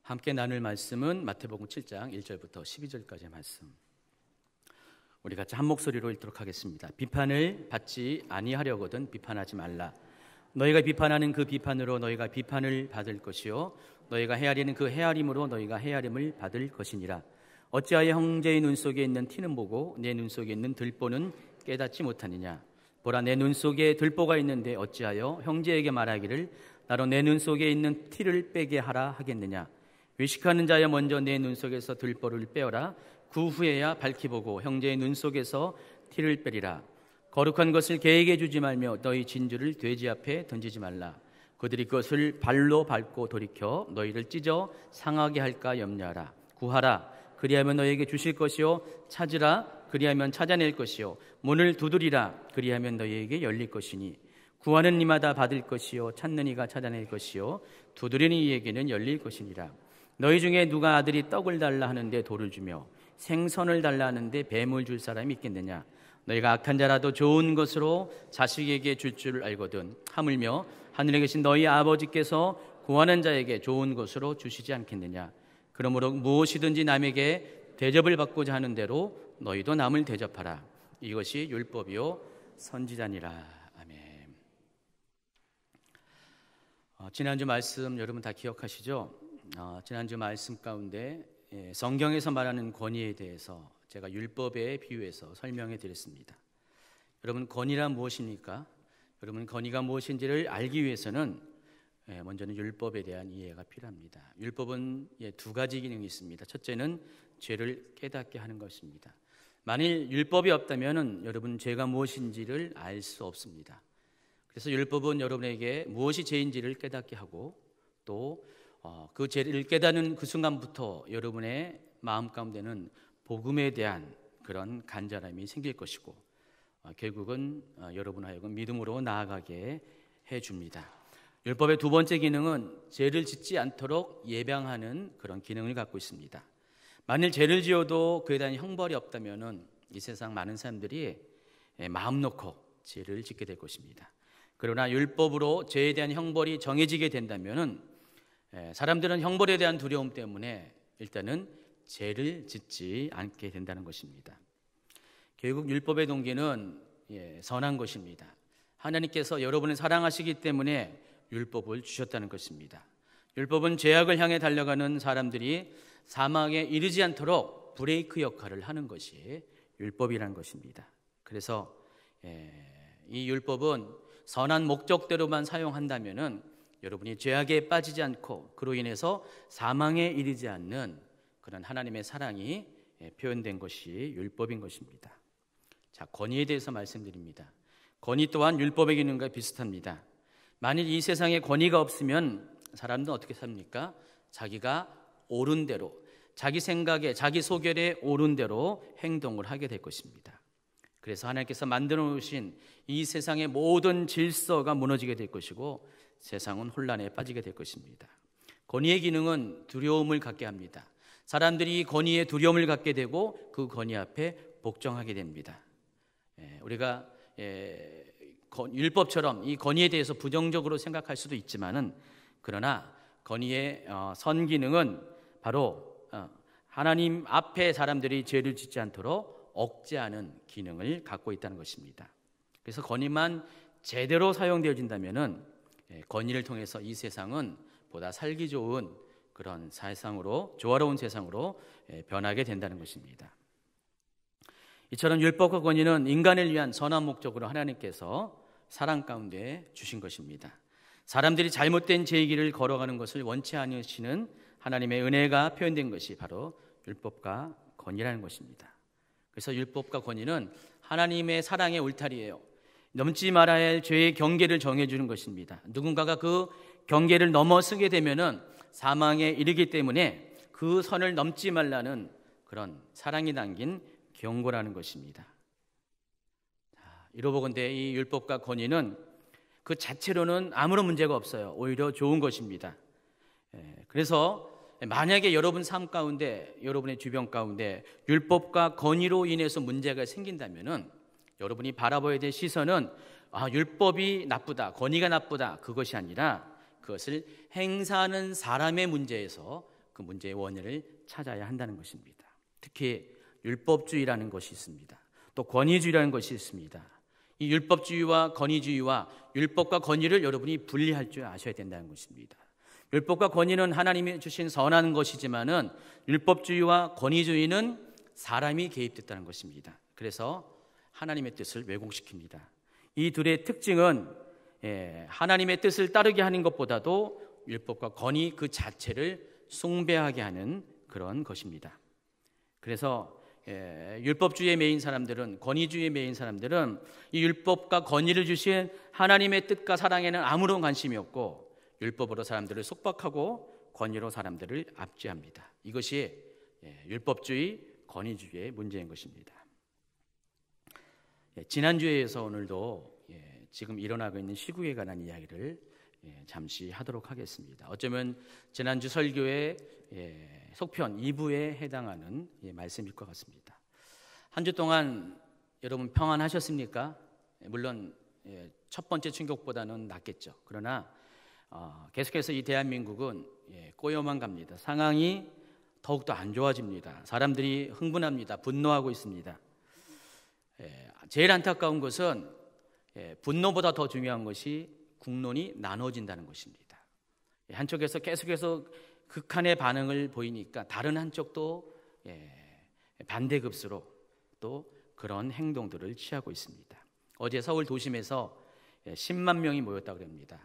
함께 나눌 말씀은 마태복음 7장 1절부터 12절까지의 말씀. 우리 같이 한 목소리로 읽도록 하겠습니다. 비판을 받지 아니하려거든 비판하지 말라. 너희가 비판하는 그 비판으로 너희가 비판을 받을 것이요 너희가 헤아리는 그 헤아림으로 너희가 헤아림을 받을 것이니라. 어찌하여 형제의 눈 속에 있는 티는 보고 내 눈 속에 있는 들보는 깨닫지 못하느냐. 보라, 내 눈 속에 들보가 있는데 어찌하여 형제에게 말하기를 나로 내 눈 속에 있는 티를 빼게 하라 하겠느냐. 외식하는 자여, 먼저 내 눈 속에서 들보를 빼어라. 그 후에야 밝히 보고 형제의 눈 속에서 티를 빼리라. 거룩한 것을 개에게 주지 말며 너희 진주를 돼지 앞에 던지지 말라. 그들이 그것을 발로 밟고 돌이켜 너희를 찢어 상하게 할까 염려하라. 구하라, 그리하면 너희에게 주실 것이요 찾으라, 그리하면 찾아낼 것이요 문을 두드리라, 그리하면 너희에게 열릴 것이니 구하는 이마다 받을 것이요 찾는 이가 찾아낼 것이요 두드리는 이에게는 열릴 것이니라. 너희 중에 누가 아들이 떡을 달라 하는데 돌을 주며 생선을 달라 하는데 뱀을 줄 사람이 있겠느냐. 너희가 악한 자라도 좋은 것으로 자식에게 줄 줄 알거든 하물며 하늘에 계신 너희 아버지께서 구하는 자에게 좋은 것으로 주시지 않겠느냐. 그러므로 무엇이든지 남에게 대접을 받고자 하는 대로 너희도 남을 대접하라. 이것이 율법이요 선지자니라. 아멘. 지난주 말씀 여러분 다 기억하시죠? 지난주 말씀 가운데 성경에서 말하는 권위에 대해서 제가 율법에 비유해서 설명해 드렸습니다. 여러분, 권위란 무엇입니까? 여러분, 권위가 무엇인지를 알기 위해서는 먼저는 율법에 대한 이해가 필요합니다. 율법은 두 가지 기능이 있습니다. 첫째는 죄를 깨닫게 하는 것입니다. 만일 율법이 없다면 여러분, 죄가 무엇인지를 알 수 없습니다. 그래서 율법은 여러분에게 무엇이 죄인지를 깨닫게 하고 또 그 죄를 깨닫는 그 순간부터 여러분의 마음 가운데는 복음에 대한 그런 간절함이 생길 것이고 결국은 여러분 하여금 믿음으로 나아가게 해줍니다. 율법의 두 번째 기능은 죄를 짓지 않도록 예방하는 그런 기능을 갖고 있습니다. 만일 죄를 지어도 그에 대한 형벌이 없다면 이 세상 많은 사람들이 마음 놓고 죄를 짓게 될 것입니다. 그러나 율법으로 죄에 대한 형벌이 정해지게 된다면 사람들은 형벌에 대한 두려움 때문에 일단은 죄를 짓지 않게 된다는 것입니다. 결국 율법의 동기는 선한 것입니다. 하나님께서 여러분을 사랑하시기 때문에 율법을 주셨다는 것입니다. 율법은 죄악을 향해 달려가는 사람들이 사망에 이르지 않도록 브레이크 역할을 하는 것이 율법이라는 것입니다. 그래서 이 율법은 선한 목적대로만 사용한다면 여러분이 죄악에 빠지지 않고 그로 인해서 사망에 이르지 않는 그런 하나님의 사랑이 표현된 것이 율법인 것입니다. 자, 권위에 대해서 말씀드립니다. 권위 또한 율법의 기능과 비슷합니다. 만일 이 세상에 권위가 없으면 사람들은 어떻게 삽니까? 자기가 옳은 대로, 자기 생각에, 자기 소견에 옳은 대로 행동을 하게 될 것입니다. 그래서 하나님께서 만들어 놓으신 이 세상의 모든 질서가 무너지게 될 것이고 세상은 혼란에 빠지게 될 것입니다. 권위의 기능은 두려움을 갖게 합니다. 사람들이 권위에 두려움을 갖게 되고 그 권위 앞에 복종하게 됩니다. 우리가 율법처럼 이 권위에 대해서 부정적으로 생각할 수도 있지만은 그러나 권위의 선 기능은 바로 하나님 앞에 사람들이 죄를 짓지 않도록 억제하는 기능을 갖고 있다는 것입니다. 그래서 권위만 제대로 사용되어진다면은 권위를 통해서 이 세상은 보다 살기 좋은 그런 세상으로, 조화로운 세상으로 변하게 된다는 것입니다. 이처럼 율법과 권위는 인간을 위한 선한 목적으로 하나님께서 사랑 가운데 주신 것입니다. 사람들이 잘못된 죄의 길을 걸어가는 것을 원치 않으시는 하나님의 은혜가 표현된 것이 바로 율법과 권위라는 것입니다. 그래서 율법과 권위는 하나님의 사랑의 울타리예요. 넘지 말아야 할 죄의 경계를 정해주는 것입니다. 누군가가 그 경계를 넘어서게 되면은 사망에 이르기 때문에 그 선을 넘지 말라는 그런 사랑이 담긴 경고라는 것입니다. 이로보건대 이 율법과 권위는 그 자체로는 아무런 문제가 없어요. 오히려 좋은 것입니다. 그래서 만약에 여러분 삶 가운데, 여러분의 주변 가운데 율법과 권위로 인해서 문제가 생긴다면은 여러분이 바라봐야 될 시선은 율법이 나쁘다, 권위가 나쁘다, 그것이 아니라 그것을 행사하는 사람의 문제에서 그 문제의 원인을 찾아야 한다는 것입니다. 특히 율법주의라는 것이 있습니다. 또 권위주의라는 것이 있습니다. 이 율법주의와 권위주의와 율법과 권위를 여러분이 분리할 줄 아셔야 된다는 것입니다. 율법과 권위는 하나님이 주신 선한 것이지만은 율법주의와 권위주의는 사람이 개입됐다는 것입니다. 그래서 하나님의 뜻을 왜곡시킵니다. 이 둘의 특징은 하나님의 뜻을 따르게 하는 것보다도 율법과 권위 그 자체를 숭배하게 하는 그런 것입니다. 그래서 율법주의에 매인 사람들은, 권위주의에 매인 사람들은 이 율법과 권위를 주신 하나님의 뜻과 사랑에는 아무런 관심이 없고 율법으로 사람들을 속박하고 권위로 사람들을 압제합니다. 이것이 율법주의, 권위주의의 문제인 것입니다. 지난주에서 오늘도 지금 일어나고 있는 시국에 관한 이야기를 잠시 하도록 하겠습니다. 어쩌면 지난주 설교의 속편 2부에 해당하는 말씀일 것 같습니다. 한 주 동안 여러분 평안하셨습니까? 물론 첫 번째 충격보다는 낫겠죠. 그러나 계속해서 이 대한민국은 꼬여만 갑니다. 상황이 더욱더 안 좋아집니다. 사람들이 흥분합니다. 분노하고 있습니다. 제일 안타까운 것은 분노보다 더 중요한 것이 국론이 나눠진다는 것입니다. 한쪽에서 계속해서 극한의 반응을 보이니까 다른 한쪽도 반대급수로 또 그런 행동들을 취하고 있습니다. 어제 서울 도심에서 10만 명이 모였다고 합니다.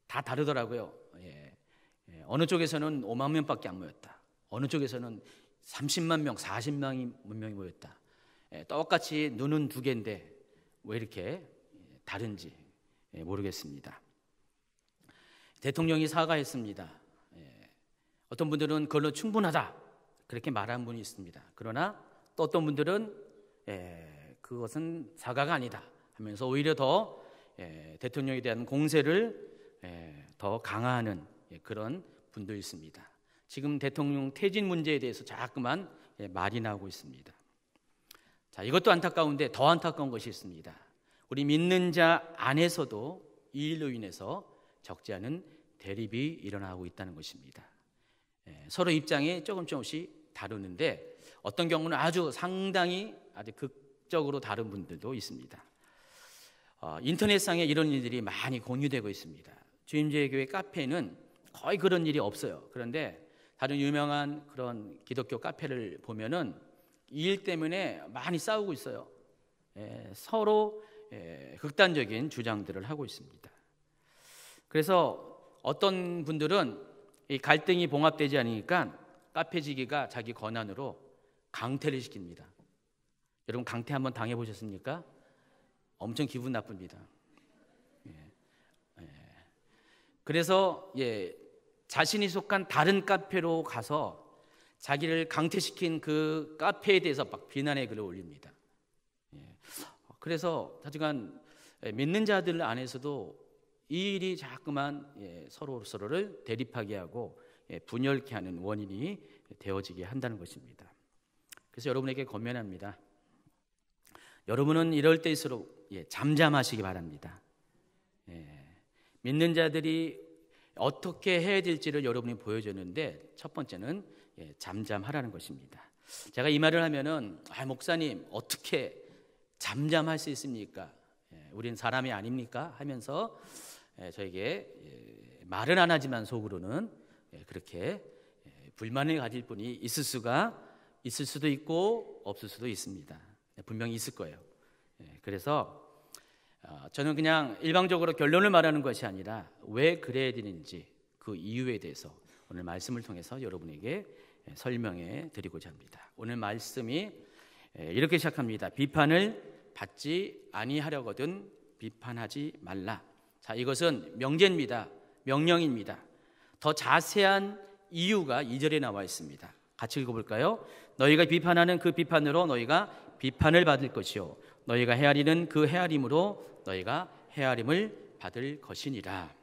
다 다르더라고요. 어느 쪽에서는 5만 명밖에 안 모였다. 어느 쪽에서는 30만 명, 40만 명이 모였다. 똑같이 눈은 두 개인데 왜 이렇게 다른지 모르겠습니다. 대통령이 사과했습니다. 어떤 분들은 그걸로 충분하다 그렇게 말한 분이 있습니다. 그러나 또 어떤 분들은 그것은 사과가 아니다 하면서 오히려 더 대통령에 대한 공세를 더 강화하는 그런 분도 있습니다. 지금 대통령 퇴진 문제에 대해서 자꾸만 말이 나오고 있습니다. 자, 이것도 안타까운데 더 안타까운 것이 있습니다. 우리 믿는 자 안에서도 이 일로 인해서 적지 않은 대립이 일어나고 있다는 것입니다. 서로 입장이 조금씩 다르는데 어떤 경우는 아주 상당히 아주 극적으로 다른 분들도 있습니다. 인터넷상에 이런 일들이 많이 공유되고 있습니다. 주임제 교회 카페는 거의 그런 일이 없어요. 그런데 다른 유명한 그런 기독교 카페를 보면은 이 일 때문에 많이 싸우고 있어요. 서로 극단적인 주장들을 하고 있습니다. 그래서 어떤 분들은 이 갈등이 봉합되지 않으니까 카페지기가 자기 권한으로 강퇴를 시킵니다. 여러분 강퇴 한번 당해보셨습니까? 엄청 기분 나쁩니다. 그래서 자신이 속한 다른 카페로 가서 자기를 강퇴시킨 그 카페에 대해서 막 비난의 글을 올립니다. 그래서 하여간 믿는 자들 안에서도 이 일이 자꾸만 서로를 대립하게 하고 분열케 하는 원인이 되어지게 한다는 것입니다. 그래서 여러분에게 권면합니다. 여러분은 이럴 때일수록 잠잠하시기 바랍니다. 믿는 자들이 어떻게 해야 될지를 여러분이 보여줬는데 첫 번째는 잠잠하라는 것입니다. 제가 이 말을 하면은 목사님 어떻게 잠잠할 수 있습니까? 우린 사람이 아닙니까? 하면서 저에게 말은 안 하지만 속으로는 그렇게 불만을 가질 분이 있을 수도 있고 없을 수도 있습니다. 분명히 있을 거예요. 그래서 저는 그냥 일방적으로 결론을 말하는 것이 아니라 왜 그래야 되는지 그 이유에 대해서 오늘 말씀을 통해서 여러분에게 설명해 드리고자 합니다. 오늘 말씀이 이렇게 시작합니다. 비판을 받지 아니하려거든 비판하지 말라. 자, 이것은 명제입니다. 명령입니다. 더 자세한 이유가 2절에 나와 있습니다. 같이 읽어볼까요? 너희가 비판하는 그 비판으로 너희가 비판을 받을 것이요 너희가 헤아리는 그 헤아림으로 너희가 헤아림을 받을 것이니라.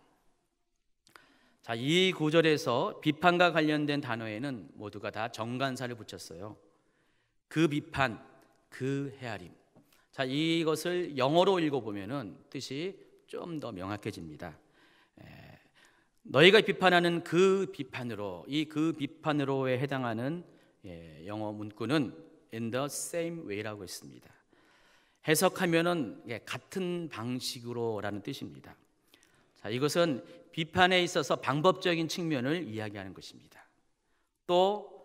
자, 이 구절에서 비판과 관련된 단어에는 모두가 다 정관사를 붙였어요. 그 비판, 그 헤아림. 자, 이것을 영어로 읽어보면은 뜻이 좀 더 명확해집니다. 너희가 비판하는 그 비판으로, 그 비판으로에 해당하는 영어 문구는 in the same way라고 했습니다. 해석하면은 같은 방식으로라는 뜻입니다. 자, 이것은 비판에 있어서 방법적인 측면을 이야기하는 것입니다. 또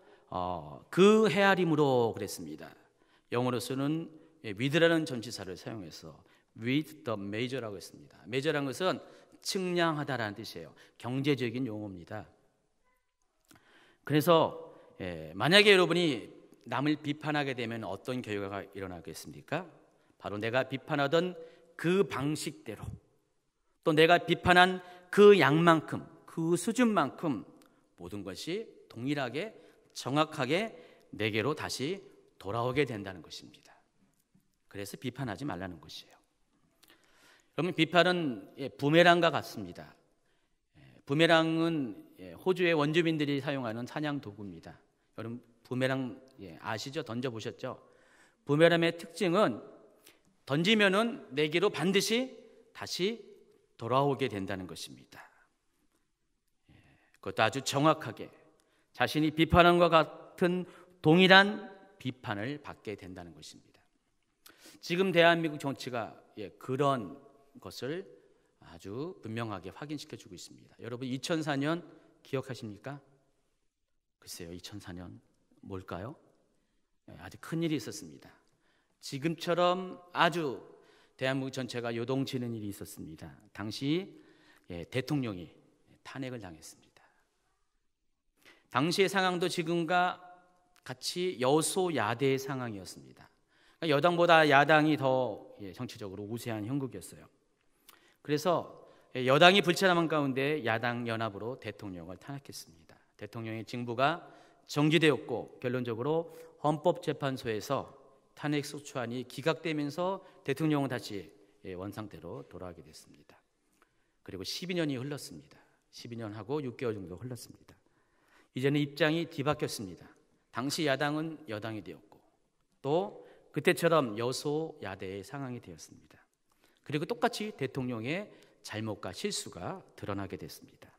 그 헤아림으로 그랬습니다. 영어로서는 with라는 전치사를 사용해서 with the measure라고 했습니다. measure란 것은 측량하다라는 뜻이에요. 경제적인 용어입니다. 그래서 만약에 여러분이 남을 비판하게 되면 어떤 결과가 일어나겠습니까? 바로 내가 비판하던 그 방식대로, 또 내가 비판한 그 양만큼, 그 수준만큼 모든 것이 동일하게 정확하게 내게로 다시 돌아오게 된다는 것입니다. 그래서 비판하지 말라는 것이에요. 여러분, 비판은 부메랑과 같습니다. 부메랑은 호주의 원주민들이 사용하는 사냥 도구입니다. 여러분, 부메랑 아시죠? 던져보셨죠? 부메랑의 특징은 던지면은 내게로 반드시 다시 돌아오게 된다는 것입니다. 그것도 아주 정확하게 자신이 비판한 것 같은 동일한 비판을 받게 된다는 것입니다. 지금 대한민국 정치가 그런 것을 아주 분명하게 확인시켜주고 있습니다. 여러분, 2004년 기억하십니까? 글쎄요, 2004년 뭘까요? 아주 큰일이 있었습니다. 지금처럼 아주 대한민국 전체가 요동치는 일이 있었습니다. 당시 대통령이 탄핵을 당했습니다. 당시의 상황도 지금과 같이 여소야대의 상황이었습니다. 그러니까 여당보다 야당이 더 정치적으로 우세한 형국이었어요. 그래서 여당이 불체남한 가운데 야당 연합으로 대통령을 탄핵했습니다. 대통령의 직무가 정지되었고 결론적으로 헌법재판소에서 탄핵 소추안이 기각되면서 대통령은 다시 원상태로 돌아가게 됐습니다. 그리고 12년이 흘렀습니다. 12년하고 6개월 정도 흘렀습니다. 이제는 입장이 뒤바뀌었습니다. 당시 야당은 여당이 되었고 또 그때처럼 여소야대의 상황이 되었습니다. 그리고 똑같이 대통령의 잘못과 실수가 드러나게 됐습니다.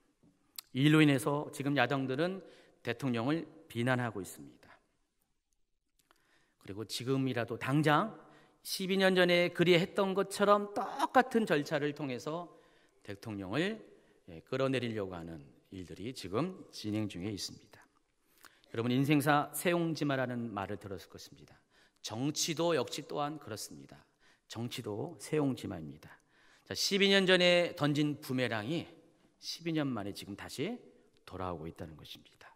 이 일로 인해서 지금 야당들은 대통령을 비난하고 있습니다. 그리고 지금이라도 당장 12년 전에 그리했던 것처럼 똑같은 절차를 통해서 대통령을 끌어내리려고 하는 일들이 지금 진행 중에 있습니다. 여러분, 인생사 세옹지마라는 말을 들었을 것입니다. 정치도 역시 또한 그렇습니다. 정치도 세옹지마입니다. 자, 12년 전에 던진 부메랑이 12년 만에 지금 다시 돌아오고 있다는 것입니다.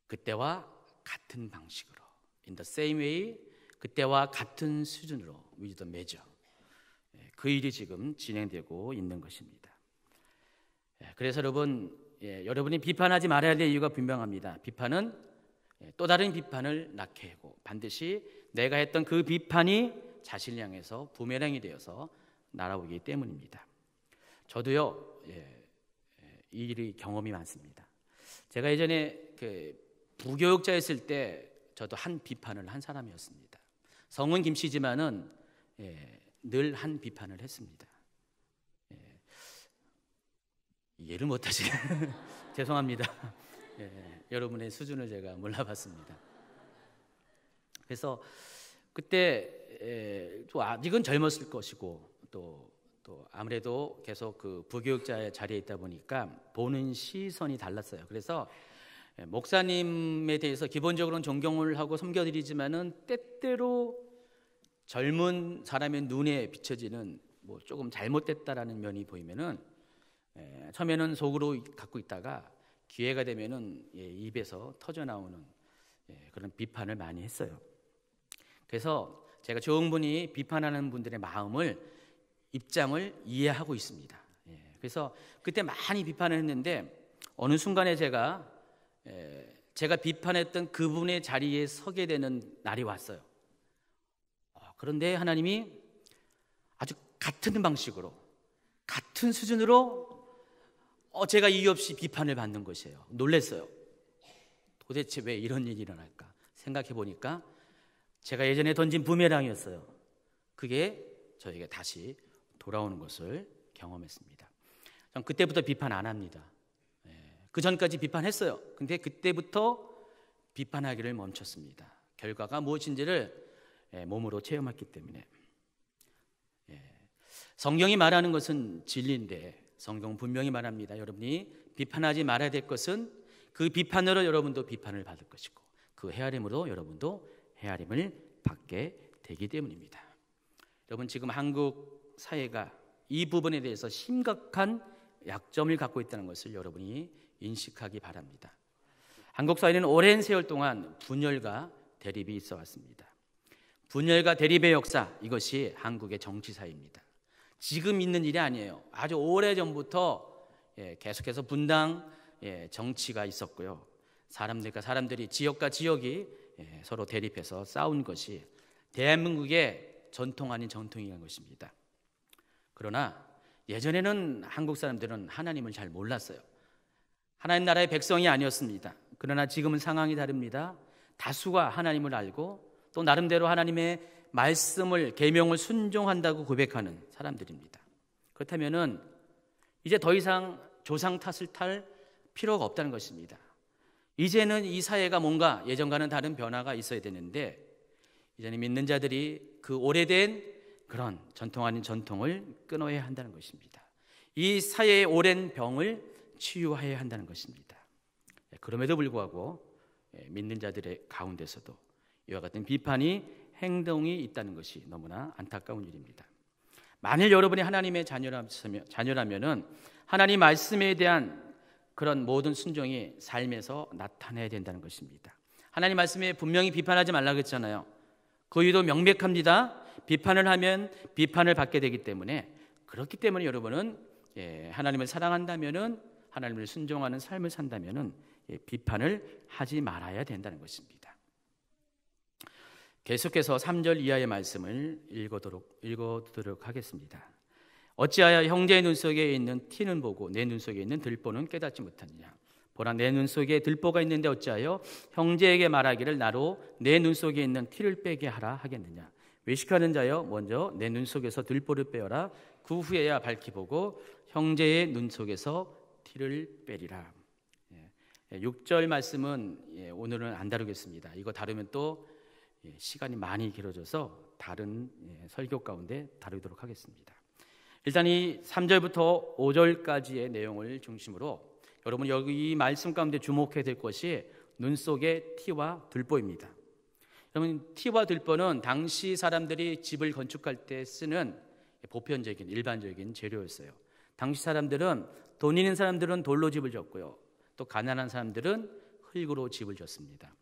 그때와 같은 방식으로 in the same way, 그때와 같은 수준으로 with the measure, 그 일이 지금 진행되고 있는 것입니다. 그래서 여러분이 비판하지 말아야 될 이유가 분명합니다. 비판은 또 다른 비판을 낳게 하고 반드시 내가 했던 그 비판이 자신을 향해서 부메랑이 되어서 날아오기 때문입니다. 저도요, 이 일이 경험이 많습니다. 제가 예전에 부교육자였을 때 저도 한 비판을 한 사람이었습니다. 성은 김씨지만은 늘 한 비판을 했습니다. 이해를 못하시네. 죄송합니다. 여러분의 수준을 제가 몰라봤습니다. 그래서 그때 또 아직은 젊었을 것이고 또 아무래도 계속 그 부교육자의 자리에 있다 보니까 보는 시선이 달랐어요. 그래서 목사님에 대해서 기본적으로는 존경을 하고 섬겨드리지만은 때때로 젊은 사람의 눈에 비춰지는 뭐 조금 잘못됐다라는 면이 보이면은 처음에는 속으로 갖고 있다가 기회가 되면은 입에서 터져 나오는 그런 비판을 많이 했어요. 그래서 제가 좋은 분이 비판하는 분들의 마음을, 입장을 이해하고 있습니다. 그래서 그때 많이 비판을 했는데 어느 순간에 제가 비판했던 그분의 자리에 서게 되는 날이 왔어요. 그런데 하나님이 아주 같은 방식으로, 같은 수준으로 제가 이유 없이 비판을 받는 것이에요. 놀랐어요. 도대체 왜 이런 일이 일어날까 생각해 보니까 제가 예전에 던진 부메랑이었어요. 그게 저에게 다시 돌아오는 것을 경험했습니다. 전 그때부터 비판 안 합니다. 그 전까지 비판했어요. 근데 그때부터 비판하기를 멈췄습니다. 결과가 무엇인지를 몸으로 체험했기 때문에. 성경이 말하는 것은 진리인데 성경은 분명히 말합니다. 여러분이 비판하지 말아야 될 것은 그 비판으로 여러분도 비판을 받을 것이고 그 헤아림으로 여러분도 헤아림을 받게 되기 때문입니다. 여러분, 지금 한국 사회가 이 부분에 대해서 심각한 약점을 갖고 있다는 것을 여러분이 인식하기 바랍니다. 한국 사회는 오랜 세월 동안 분열과 대립이 있어 왔습니다. 분열과 대립의 역사, 이것이 한국의 정치사입니다. 지금 있는 일이 아니에요. 아주 오래전부터 계속해서 분당 정치가 있었고요. 사람들과 사람들이, 지역과 지역이 서로 대립해서 싸운 것이 대한민국의 전통 아닌 전통이라는 것입니다. 그러나 예전에는 한국 사람들은 하나님을 잘 몰랐어요. 하나님 나라의 백성이 아니었습니다. 그러나 지금은 상황이 다릅니다. 다수가 하나님을 알고 또 나름대로 하나님의 말씀을, 계명을 순종한다고 고백하는 사람들입니다. 그렇다면은 이제 더 이상 조상 탓을 탈 필요가 없다는 것입니다. 이제는 이 사회가 뭔가 예전과는 다른 변화가 있어야 되는데 이제는 믿는 자들이 그 오래된 그런 전통 아닌 전통을 끊어야 한다는 것입니다. 이 사회의 오랜 병을 치유해야 한다는 것입니다. 그럼에도 불구하고 믿는 자들의 가운데서도 이와 같은 비판이, 행동이 있다는 것이 너무나 안타까운 일입니다. 만일 여러분이 하나님의 자녀라면은 하나님 말씀에 대한 그런 모든 순종이 삶에서 나타나야 된다는 것입니다. 하나님 말씀에 분명히 비판하지 말라고 했잖아요. 그 이유도 명백합니다. 비판을 하면 비판을 받게 되기 때문에, 그렇기 때문에 여러분은 하나님을 사랑한다면은, 하나님을 순종하는 삶을 산다면은 비판을 하지 말아야 된다는 것입니다. 계속해서 3절 이하의 말씀을 읽어두도록 하겠습니다. 어찌하여 형제의 눈 속에 있는 티는 보고 내 눈 속에 있는 들보는 깨닫지 못하느냐. 보라, 내 눈 속에 들보가 있는데 어찌하여 형제에게 말하기를 나로 내 눈 속에 있는 티를 빼게 하라 하겠느냐. 외식하는 자여, 먼저 내 눈 속에서 들보를 빼어라. 그 후에야 밝히 보고 형제의 눈 속에서 티를 빼리라. 6절 말씀은 오늘은 안 다루겠습니다. 이거 다루면 또 시간이 많이 길어져서 다른 설교 가운데 다루도록 하겠습니다. 일단 이 3절부터 5절까지의 내용을 중심으로 여러분 여기 이 말씀 가운데 주목해야 될 것이 눈 속의 티와 들보입니다. 여러분, 티와 들보는 당시 사람들이 집을 건축할 때 쓰는 보편적인 일반적인 재료였어요. 당시 사람들은, 돈 있는 사람들은 돌로 집을 졌고요, 또 가난한 사람들은 흙으로 집을 졌습니다.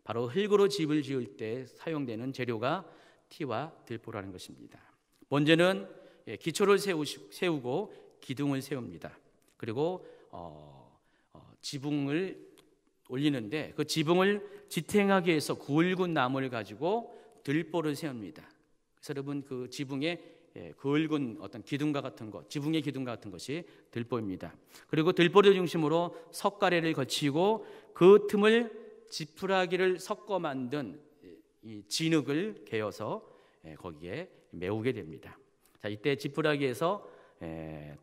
바로 흙으로 집을 지을 때 사용되는 재료가 티와 들보라는 것입니다. 먼저는 기초를 세우고 기둥을 세웁니다. 그리고 지붕을 올리는데 그 지붕을 지탱하기 위해서 굵은 나무를 가지고 들보를 세웁니다. 그래서 여러분, 그 지붕에 굵은 어떤 기둥과 같은 것, 지붕의 기둥과 같은 것이 들보입니다. 그리고 들보를 중심으로 석가래를 거치고 그 틈을 지푸라기를 섞어 만든 이 진흙을 개어서 거기에 메우게 됩니다. 자, 이때 지푸라기에서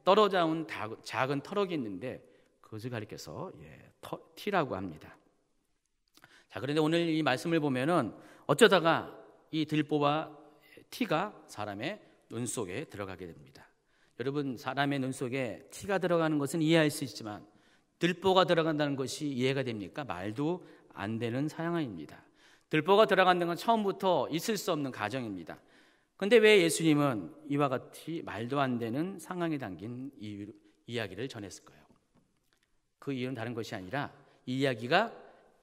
떨어져 온 작은 터럭이 있는데 그것을 가리켜서 티라고 합니다. 자, 그런데 오늘 이 말씀을 보면은 어쩌다가 이 들보와 티가 사람의 눈 속에 들어가게 됩니다. 여러분, 사람의 눈 속에 티가 들어가는 것은 이해할 수 있지만 들보가 들어간다는 것이 이해가 됩니까? 말도 안 되는 상황입니다. 들보가 들어간다는 건 처음부터 있을 수 없는 가정입니다. 그런데 왜 예수님은 이와 같이 말도 안 되는 상황에 담긴 이야기를 전했을까요? 그 이유는 다른 것이 아니라 이 이야기가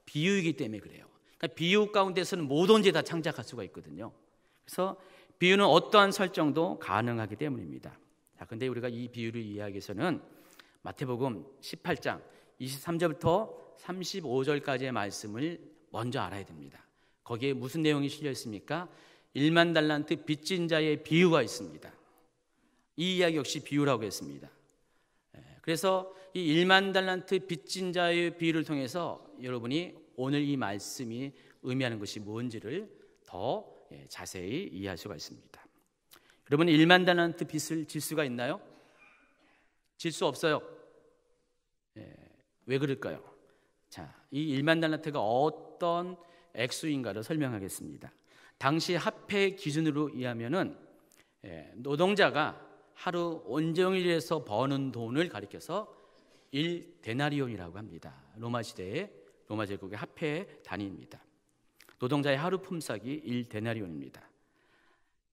비유이기 때문에 그래요. 그러니까 비유 가운데서는 뭐든지 다 창작할 수가 있거든요. 그래서 비유는 어떠한 설정도 가능하기 때문입니다. 자, 근데 우리가 이 비유를 이해하기 위해서는 마태복음 18장 23절부터 35절까지의 말씀을 먼저 알아야 됩니다. 거기에 무슨 내용이 실려 있습니까? 1만 달란트 빚진 자의 비유가 있습니다. 이 이야기 역시 비유라고 했습니다. 그래서 이 1만 달란트 빚진 자의 비유를 통해서 여러분이 오늘 이 말씀이 의미하는 것이 뭔지를 더 자세히 이해할 수가 있습니다. 여러분, 1만 달란트 빚을 질 수가 있나요? 질 수 없어요. 왜 그럴까요? 자, 이 1만 달란트가 어떤 액수인가를 설명하겠습니다. 당시 화폐 기준으로 의하면은 노동자가 하루 온종일 일해서 버는 돈을 가리켜서 1데나리온이라고 합니다. 로마 시대의 로마 제국의 화폐 단위입니다. 노동자의 하루 품삯이 1데나리온입니다.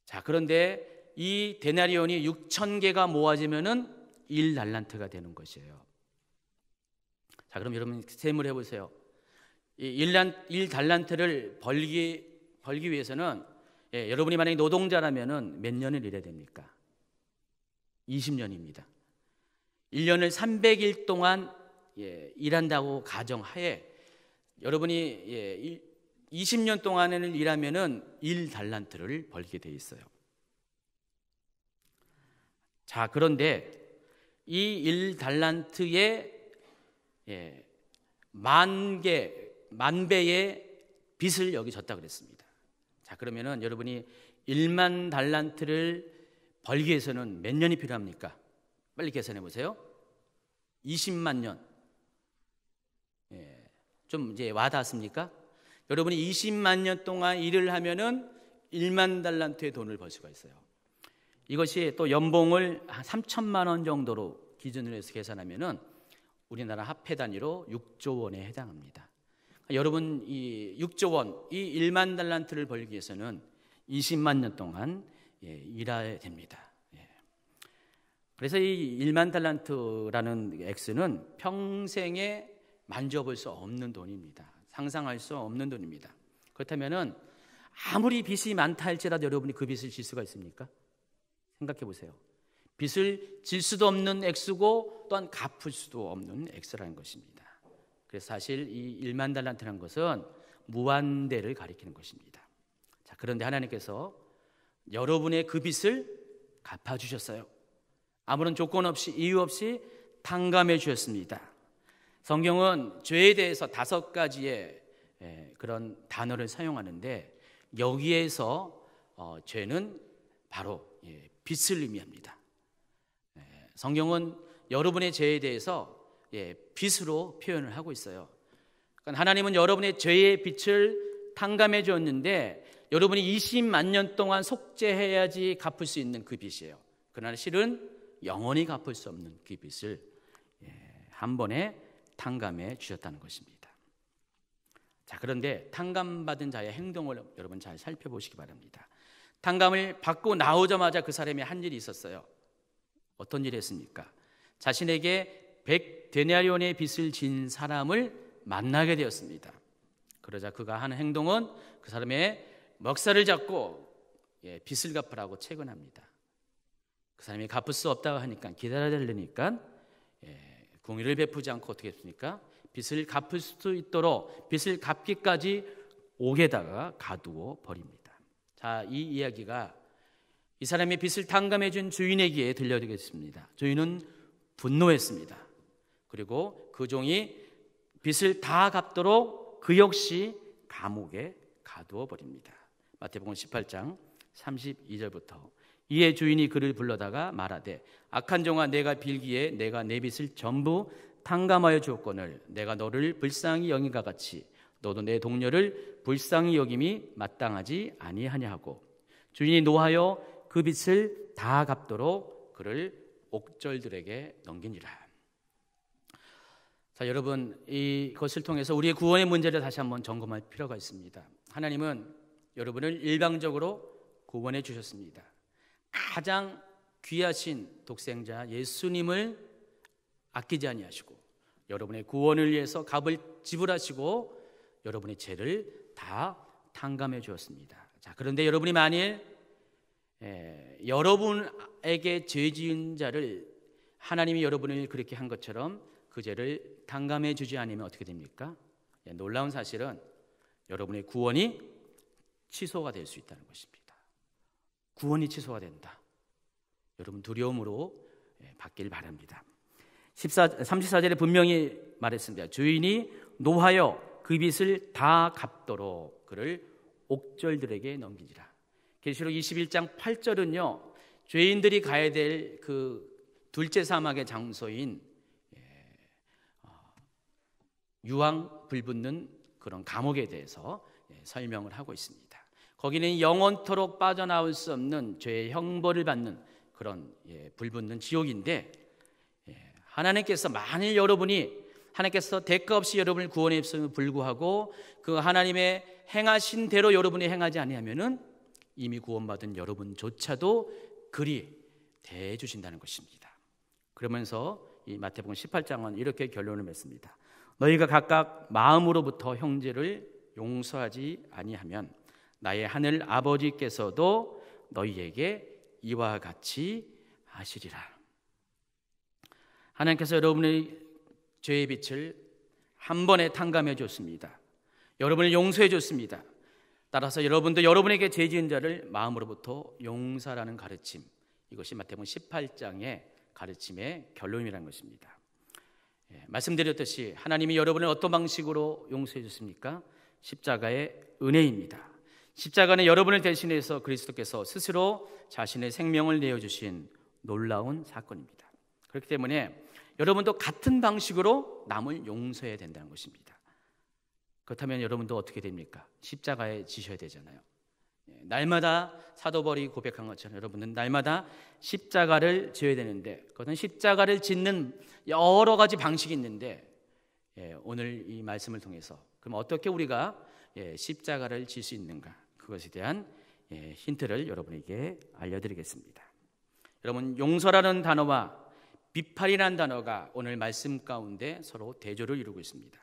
자, 그런데 이 데나리온이 6,000개가 모아지면은 1달란트가 되는 것이에요. 자, 그럼 여러분 세무를 해보세요. 이 1달란트를 벌기 위해서는 여러분이 만약에 노동자라면은 몇 년을 일해야 됩니까? 20년입니다. 1년을 300일 동안 일한다고 가정하에 여러분이 20년 동안을 일하면은 1달란트를 벌게 돼 있어요. 자, 그런데 이 1달란트의 만 배의 빚을 여기 졌다 그랬습니다. 자, 그러면은 여러분이 1만 달란트를 벌기 위해서는 몇 년이 필요합니까? 빨리 계산해 보세요. 20만 년. 좀 이제 와닿습니까? 여러분이 20만 년 동안 일을 하면은 1만 달란트의 돈을 벌 수가 있어요. 이것이 또 연봉을 한 3천만 원 정도로 기준으로 해서 계산하면은 우리나라 화폐 단위로 6조 원에 해당합니다. 여러분 이 6조 원, 이 1만 달란트를 벌기 위해서는 20만 년 동안 일해야 됩니다. 그래서 이 1만 달란트라는 액수는 평생에 만져볼 수 없는 돈입니다. 상상할 수 없는 돈입니다. 그렇다면은 아무리 빚이 많다 할지라도 여러분이 그 빚을 질 수가 있습니까? 생각해 보세요. 빚을 질 수도 없는 액수고 또한 갚을 수도 없는 액수라는 것입니다. 그래서 사실 이 1만 달란트라는 것은 무한대를 가리키는 것입니다. 자, 그런데 하나님께서 여러분의 그 빚을 갚아주셨어요. 아무런 조건 없이 이유 없이 탕감해 주셨습니다. 성경은 죄에 대해서 5가지의 그런 단어를 사용하는데 여기에서 죄는 바로 빚을 의미합니다. 성경은 여러분의 죄에 대해서 빚으로 표현을 하고 있어요. 그러니까 하나님은 여러분의 죄의 빚을 탕감해 주었는데 여러분이 20만 년 동안 속죄해야지 갚을 수 있는 그 빚이에요. 그러나 실은 영원히 갚을 수 없는 그 빚을 한 번에 탕감해 주셨다는 것입니다. 자, 그런데 탕감받은 자의 행동을 여러분 잘 살펴보시기 바랍니다. 탕감을 받고 나오자마자 그 사람이 한 일이 있었어요. 어떤 일이 했습니까? 자신에게 100데나리온의 빚을 진 사람을 만나게 되었습니다. 그러자 그가 하는 행동은 그 사람의 멱살을 잡고 빚을 갚으라고 채권합니다. 그 사람이 갚을 수 없다고 하니까 기다려달라니까 공의를 베푸지 않고 어떻게 했습니까? 빚을 갚을 수 있도록 빚을 갚기까지 옥에다가 가두어 버립니다. 자, 이 이야기가 이 사람의 빚을 탕감해 준 주인에게 들려드리겠습니다. 주인은 분노했습니다. 그리고 그 종이 빚을 다 갚도록 그 역시 감옥에 가두어 버립니다. 마태복음 18장 32절부터 이에 주인이 그를 불러다가 말하되 악한 종아, 내가 빌기에 내가 내 빚을 전부 탕감하여 주었거늘 내가 너를 불쌍히 여긴과 같이 너도 내 동료를 불쌍히 여김이 마땅하지 아니하냐 하고 주인이 노하여 그 빚을 다 갚도록 그를 옥졸들에게 넘기니라. 자, 여러분 이것을 통해서 우리의 구원의 문제를 다시 한번 점검할 필요가 있습니다. 하나님은 여러분을 일방적으로 구원해 주셨습니다. 가장 귀하신 독생자 예수님을 아끼지 아니하시고 여러분의 구원을 위해서 값을 지불하시고 여러분의 죄를 다 탕감해 주었습니다. 자, 그런데 여러분이 만일 여러분에게 죄 지은 자를 하나님이 여러분을 그렇게 한 것처럼 그 죄를 탕감해 주지 않으면 어떻게 됩니까? 놀라운 사실은 여러분의 구원이 취소가 될 수 있다는 것입니다. 구원이 취소가 된다. 여러분 두려움으로 받길 바랍니다. 34절에 분명히 말했습니다. 주인이 노하여 그 빚을 다 갚도록 그를 옥졸들에게 넘기지라. 계시록 21장 8절은요. 죄인들이 가야 될 그 둘째 사막의 장소인 유황 불붙는 그런 감옥에 대해서 설명을 하고 있습니다. 거기는 영원토록 빠져나올 수 없는 죄의 형벌을 받는 그런 불붙는 지옥인데, 하나님께서 만일 하나님께서 대가 없이 여러분을 구원했음에도 불구하고 그 하나님의 행하신 대로 여러분이 행하지 아니하면은 이미 구원받은 여러분조차도 그리 대해 주신다는 것입니다. 그러면서 이 마태복음 18장은 이렇게 결론을 맺습니다. 너희가 각각 마음으로부터 형제를 용서하지 아니하면 나의 하늘 아버지께서도 너희에게 이와 같이 하시리라. 하나님께서 여러분의 죄의 빛을 한 번에 탕감해 줬습니다. 여러분을 용서해 줬습니다. 따라서 여러분도 여러분에게 죄 지은 자를 마음으로부터 용서하라는 가르침, 이것이 마태복음 18장의 가르침의 결론이라는 것입니다. 말씀드렸듯이 하나님이 여러분을 어떤 방식으로 용서해 줬습니까? 십자가의 은혜입니다. 십자가는 여러분을 대신해서 그리스도께서 스스로 자신의 생명을 내어주신 놀라운 사건입니다. 그렇기 때문에 여러분도 같은 방식으로 남을 용서해야 된다는 것입니다. 그렇다면 여러분도 어떻게 됩니까? 십자가에 지셔야 되잖아요. 날마다 사도 바울이 고백한 것처럼 여러분은 날마다 십자가를 지어야 되는데, 그것은 십자가를 짓는 여러 가지 방식이 있는데, 오늘 이 말씀을 통해서 그럼 어떻게 우리가 십자가를 질 수 있는가, 그것에 대한 힌트를 여러분에게 알려드리겠습니다. 여러분, 용서라는 단어와 비판이라는 단어가 오늘 말씀 가운데 서로 대조를 이루고 있습니다.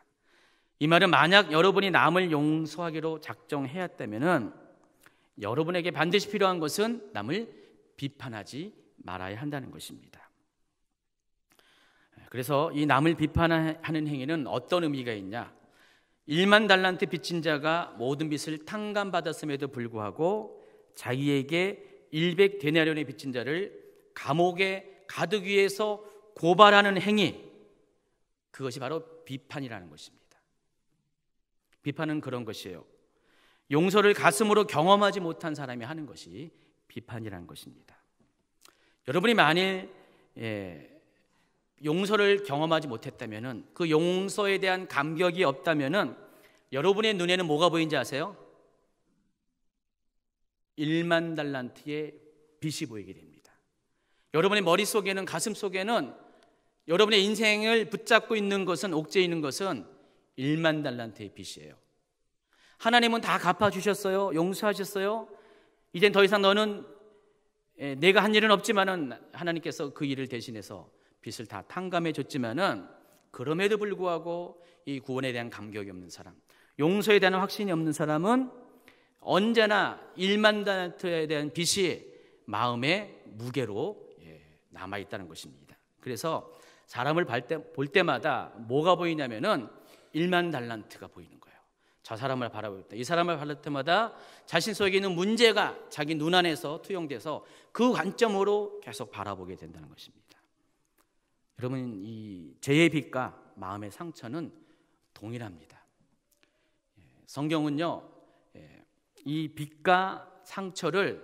이 말은 만약 여러분이 남을 용서하기로 작정해왔다면은 여러분에게 반드시 필요한 것은 남을 비판하지 말아야 한다는 것입니다. 그래서 이 남을 비판하는 행위는 어떤 의미가 있냐? 1만 달란트 빚진 자가 모든 빚을 탕감받았음에도 불구하고 자기에게 100데나리온의 빚진 자를 감옥에 가두기 위해서 고발하는 행위, 그것이 바로 비판이라는 것입니다. 비판은 그런 것이에요. 용서를 가슴으로 경험하지 못한 사람이 하는 것이 비판이라는 것입니다. 여러분이 만일 용서를 경험하지 못했다면은, 그 용서에 대한 감격이 없다면은 여러분의 눈에는 뭐가 보이는지 아세요? 1만 달란트의 빚이 보이게 됩니다. 여러분의 머릿속에는, 가슴속에는 여러분의 인생을 붙잡고 있는 것은, 옥죄 있는 것은 1만 달란트의 빚이에요. 하나님은 다 갚아주셨어요. 용서하셨어요. 이젠 더 이상 너는 내가 한 일은 없지만은 하나님께서 그 일을 대신해서 빚을 다 탕감해 줬지만은, 그럼에도 불구하고 이 구원에 대한 감격이 없는 사람, 용서에 대한 확신이 없는 사람은 언제나 1만 달란트에 대한 빚이 마음의 무게로 남아있다는 것입니다. 그래서 사람을 볼 때마다 뭐가 보이냐면은 1만 달란트가 보이는 거예요. 저 사람을 바라볼 때, 이 사람을 바라볼 때마다 자신 속에 있는 문제가 자기 눈 안에서 투영돼서 그 관점으로 계속 바라보게 된다는 것입니다. 여러분, 이 죄의 빚과 마음의 상처는 동일합니다. 성경은요, 이 빚과 상처를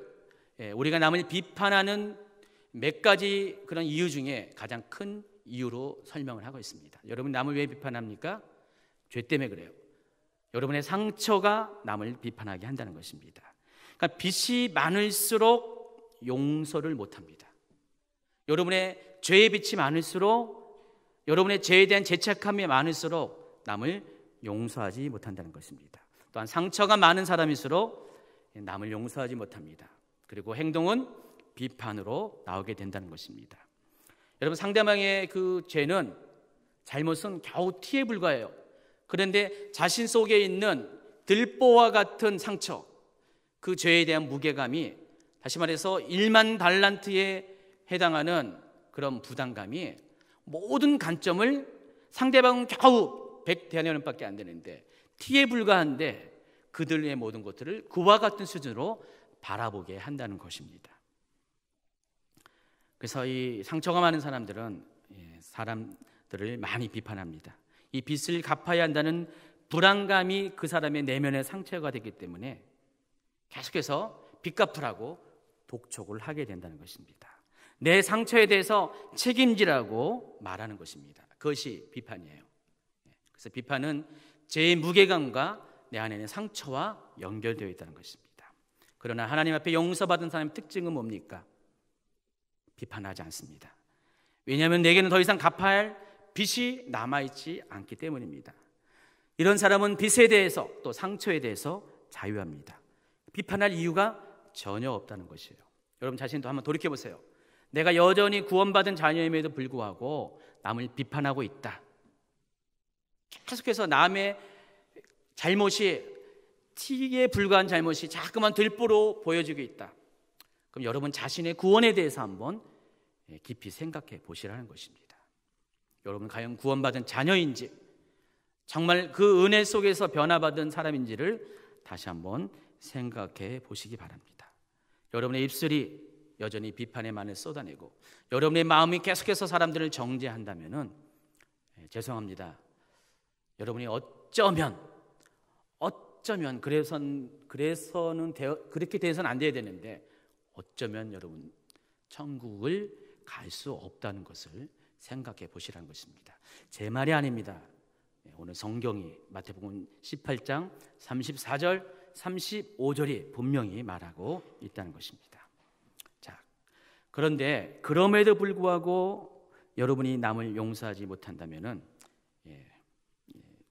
우리가 남을 비판하는 몇 가지 그런 이유 중에 가장 큰 이유로 설명을 하고 있습니다. 여러분, 남을 왜 비판합니까? 죄 때문에 그래요. 여러분의 상처가 남을 비판하게 한다는 것입니다. 그러니까 빚이 많을수록 용서를 못합니다. 여러분의 죄의 빚이 많을수록, 여러분의 죄에 대한 죄책감이 많을수록 남을 용서하지 못한다는 것입니다. 또한 상처가 많은 사람일수록 남을 용서하지 못합니다. 그리고 행동은 비판으로 나오게 된다는 것입니다. 여러분, 상대방의 그 죄는, 잘못은 겨우 티에 불과해요. 그런데 자신 속에 있는 들보와 같은 상처, 그 죄에 대한 무게감이, 다시 말해서 1만 달란트에 해당하는 그런 부담감이 모든 관점을, 상대방은 겨우 100데나리온밖에 안 되는데 티에 불과한데 그들의 모든 것들을 그와 같은 수준으로 바라보게 한다는 것입니다. 그래서 이 상처가 많은 사람들은 사람들을 많이 비판합니다. 이 빚을 갚아야 한다는 불안감이 그 사람의 내면의 상처가 되기 때문에 계속해서 빚 갚으라고 독촉을 하게 된다는 것입니다. 내 상처에 대해서 책임지라고 말하는 것입니다. 그것이 비판이에요. 그래서 비판은 제 무게감과 내 안에는 상처와 연결되어 있다는 것입니다. 그러나 하나님 앞에 용서받은 사람의 특징은 뭡니까? 비판하지 않습니다. 왜냐하면 내게는 더 이상 갚아야 할 빚이 남아있지 않기 때문입니다. 이런 사람은 빚에 대해서 또 상처에 대해서 자유합니다. 비판할 이유가 전혀 없다는 것이에요. 여러분 자신도 한번 돌이켜보세요. 내가 여전히 구원받은 자녀임에도 불구하고 남을 비판하고 있다. 계속해서 남의 잘못이, 티에 불과한 잘못이 자꾸만 들보로 보여지고 있다. 그럼 여러분 자신의 구원에 대해서 한번 깊이 생각해 보시라는 것입니다. 여러분 과연 구원받은 자녀인지, 정말 그 은혜 속에서 변화받은 사람인지를 다시 한번 생각해 보시기 바랍니다. 여러분의 입술이 여전히 비판의 말을 쏟아내고 여러분의 마음이 계속해서 사람들을 정죄한다면은 죄송합니다. 여러분이 어쩌면 그렇게 돼서는 안 돼야 되는데 어쩌면 여러분 천국을 갈 수 없다는 것을 생각해 보시라는 것입니다. 제 말이 아닙니다. 오늘 성경이 마태복음 18장 34절 35절이 분명히 말하고 있다는 것입니다. 자, 그런데 그럼에도 불구하고 여러분이 남을 용서하지 못한다면은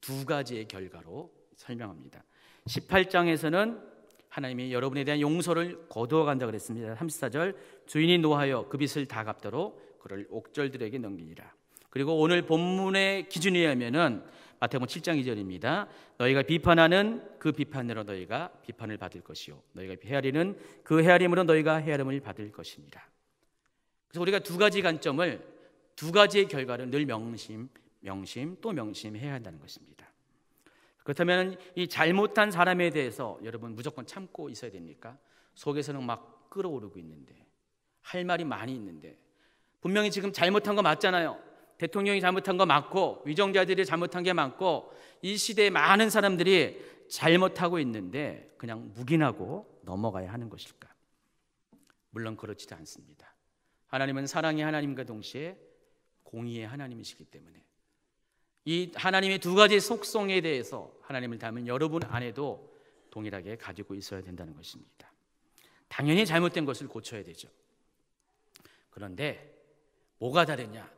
두 가지의 결과로 설명합니다. 18장에서는 하나님이 여러분에 대한 용서를 거두어 간다 그랬습니다. 34절 주인이 노하여 그 빚을 다 갚도록 그를 옥절들에게 넘기니라. 그리고 오늘 본문의 기준에 의하면은 마태복음 7장 2절입니다. 너희가 비판하는 그 비판으로 너희가 비판을 받을 것이요 너희가 헤아리는 그 헤아림으로 너희가 헤아림을 받을 것이니라. 그래서 우리가 두 가지 관점을, 두 가지의 결과를 늘 명심해야 한다는 것입니다. 그렇다면 이 잘못한 사람에 대해서 여러분 무조건 참고 있어야 됩니까? 속에서는 막 끓어오르고 있는데, 할 말이 많이 있는데, 분명히 지금 잘못한 거 맞잖아요. 대통령이 잘못한 거 맞고 위정자들이 잘못한 게 맞고 이 시대에 많은 사람들이 잘못하고 있는데 그냥 묵인하고 넘어가야 하는 것일까? 물론 그렇지도 않습니다. 하나님은 사랑의 하나님과 동시에 공의의 하나님이시기 때문에 이 하나님의 두 가지 속성에 대해서 하나님을 닮은 여러분 안에도 동일하게 가지고 있어야 된다는 것입니다. 당연히 잘못된 것을 고쳐야 되죠. 그런데 뭐가 다르냐?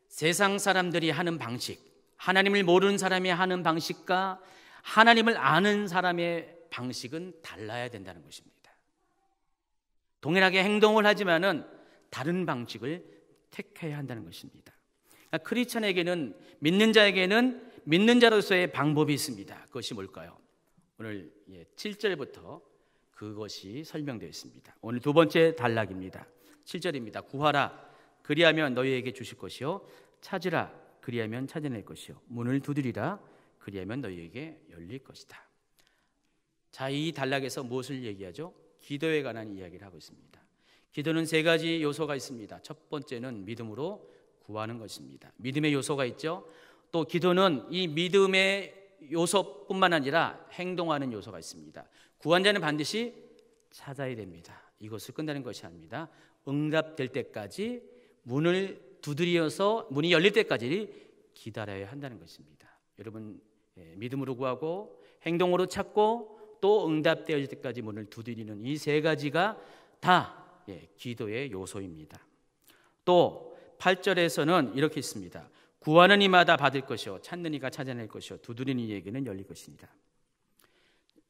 세상 사람들이 하는 방식, 하나님을 모르는 사람이 하는 방식과 하나님을 아는 사람의 방식은 달라야 된다는 것입니다. 동일하게 행동을 하지만은 다른 방식을 택해야 한다는 것입니다. 그러니까 크리스천에게는, 믿는 자에게는 믿는 자로서의 방법이 있습니다. 그것이 뭘까요? 오늘 7절부터 그것이 설명되어 있습니다. 오늘 두 번째 단락입니다. 7절입니다. 구하라 그리하면 너희에게 주실 것이요 찾으라 그리하면 찾아낼 것이요 문을 두드리라 그리하면 너희에게 열릴 것이다. 자, 이 단락에서 무엇을 얘기하죠? 기도에 관한 이야기를 하고 있습니다. 기도는 세 가지 요소가 있습니다. 첫 번째는 믿음으로 구하는 것입니다. 믿음의 요소가 있죠. 또 기도는 이 믿음의 요소뿐만 아니라 행동하는 요소가 있습니다. 구한 자는 반드시 찾아야 됩니다. 이것을 끝나는 것이 아닙니다. 응답될 때까지 문을 두드려서 문이 열릴 때까지 기다려야 한다는 것입니다. 여러분 믿음으로 구하고 행동으로 찾고 또 응답될 때까지 문을 두드리는 이 세 가지가 다 기도의 요소입니다. 또 8절에서는 이렇게 있습니다. 구하는 이마다 받을 것이요 찾는 이가 찾아낼 것이요 두드리는 이에게는 열릴 것입니다.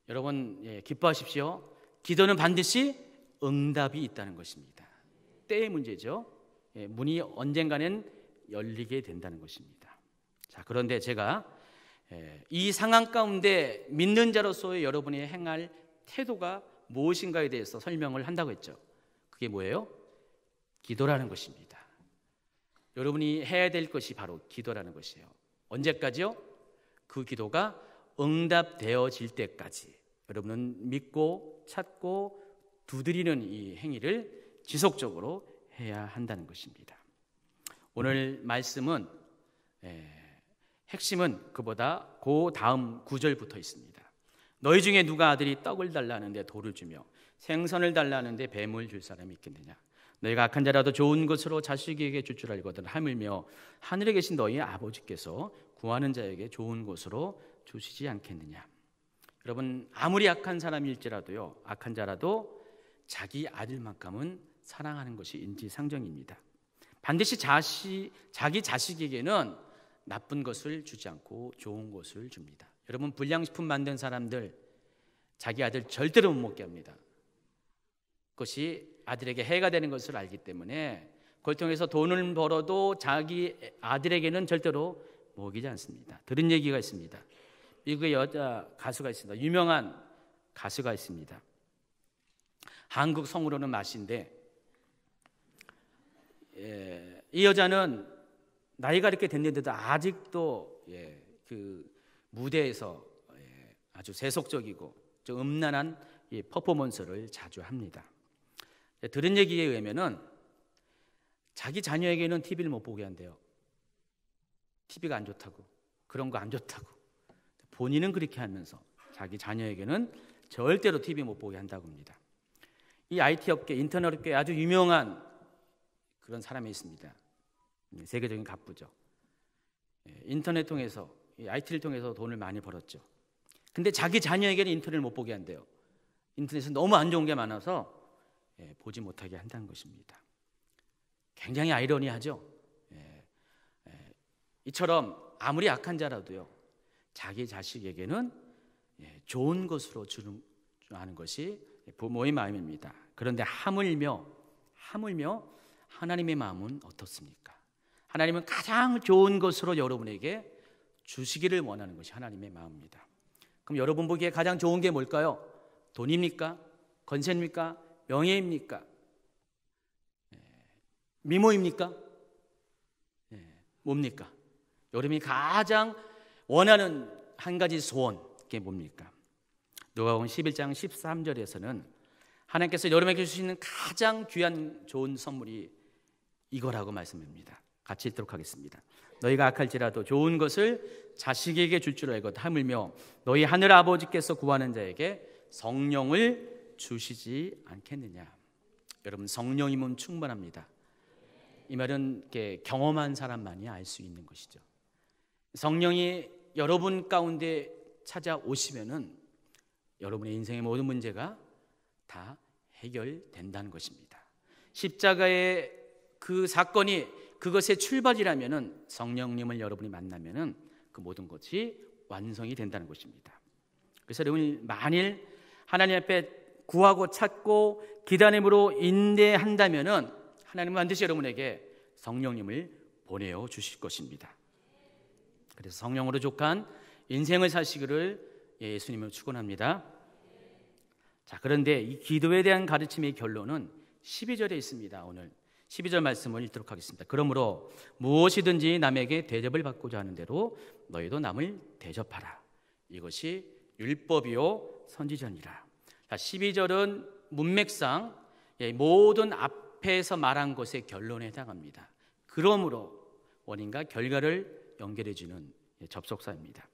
여러분 기뻐하십시오. 기도는 반드시 응답이 있다는 것입니다. 때의 문제죠. 문이 언젠가는 열리게 된다는 것입니다. 자, 그런데 제가 이 상황 가운데 믿는 자로서의 여러분이 행할 태도가 무엇인가에 대해서 설명을 한다고 했죠. 그게 뭐예요? 기도라는 것입니다. 여러분이 해야 될 것이 바로 기도라는 것이에요. 언제까지요? 그 기도가 응답되어질 때까지 여러분은 믿고 찾고 두드리는 이 행위를 지속적으로 해야 한다는 것입니다. 오늘 말씀은 핵심은 그보다 그 다음 구절부터 있습니다. 너희 중에 누가 아들이 떡을 달라는데 돌을 주며 생선을 달라는데 뱀을 줄 사람이 있겠느냐? 너희가 악한 자라도 좋은 것으로 자식에게 줄 줄 알거든 하물며 하늘에 계신 너희 아버지께서 구하는 자에게 좋은 곳으로 주시지 않겠느냐. 여러분, 아무리 악한 사람일지라도요, 악한 자라도 자기 아들만큼은 사랑하는 것이 인지상정입니다. 반드시 자기 자식에게는 나쁜 것을 주지 않고 좋은 것을 줍니다. 여러분, 불량식품 만든 사람들 자기 아들 절대로 못 먹게 합니다. 그것이 아들에게 해가 되는 것을 알기 때문에 그걸 통해서 돈을 벌어도 자기 아들에게는 절대로 먹이지 않습니다. 들은 얘기가 있습니다. 미국의 여자 가수가 있습니다. 유명한 가수가 있습니다. 한국 성으로는 마씨인데, 이 여자는 나이가 이렇게 됐는데도 아직도 그 무대에서 아주 세속적이고 좀 음란한 퍼포먼스를 자주 합니다. 들은 얘기에 의하면은 자기 자녀에게는 TV를 못 보게 한대요. TV가 안 좋다고, 그런 거 안 좋다고. 본인은 그렇게 하면서 자기 자녀에게는 절대로 TV 못 보게 한다고 합니다. 이 IT 업계, 인터넷 업계에 아주 유명한 그런 사람이 있습니다. 세계적인 갑부죠. 인터넷 통해서, IT를 통해서 돈을 많이 벌었죠. 근데 자기 자녀에게는 인터넷을 못 보게 한대요. 인터넷은 너무 안 좋은 게 많아서 보지 못하게 한다는 것입니다. 굉장히 아이러니하죠. 이처럼 아무리 악한 자라도요, 자기 자식에게는 좋은 것으로 주는 것이 부모의 마음입니다. 그런데 하물며 하나님의 마음은 어떻습니까? 하나님은 가장 좋은 것으로 여러분에게 주시기를 원하는 것이 하나님의 마음입니다. 그럼 여러분 보기에 가장 좋은 게 뭘까요? 돈입니까? 권세입니까? 명예입니까? 미모입니까? 뭡니까? 여러분이 가장 원하는 한 가지 소원, 그게 뭡니까? 누가복음 11장 13절에서는 하나님께서 여러분에게 주시는 가장 귀한 좋은 선물이 이거라고 말씀합니다. 같이 읽도록 하겠습니다. 너희가 악할지라도 좋은 것을 자식에게 줄 줄 알고 하물며 너희 하늘 아버지께서 구하는 자에게 성령을 주시지 않겠느냐. 여러분, 성령이면 충분합니다. 이 말은 이렇게 경험한 사람만이 알 수 있는 것이죠. 성령이 여러분 가운데 찾아오시면은 여러분의 인생의 모든 문제가 다 해결된다는 것입니다. 십자가의 그 사건이 그것의 출발이라면은 성령님을 여러분이 만나면은 그 모든 것이 완성이 된다는 것입니다. 그래서 여러분이 만일 하나님 앞에 구하고 찾고 기다림으로 인내한다면은 하나님은 반드시 여러분에게 성령님을 보내어 주실 것입니다. 그래서 성령으로 족한 인생을 사시기를 예수님을 축원합니다. 자, 그런데 이 기도에 대한 가르침의 결론은 12절에 있습니다. 오늘 12절 말씀을 읽도록 하겠습니다. 그러므로 무엇이든지 남에게 대접을 받고자 하는 대로 너희도 남을 대접하라. 이것이 율법이요 선지전이라. 자, 12절은 문맥상 모든 앞에서 말한 것의 결론에 해당합니다. 그러므로 원인과 결과를 연결해주는 접속사입니다.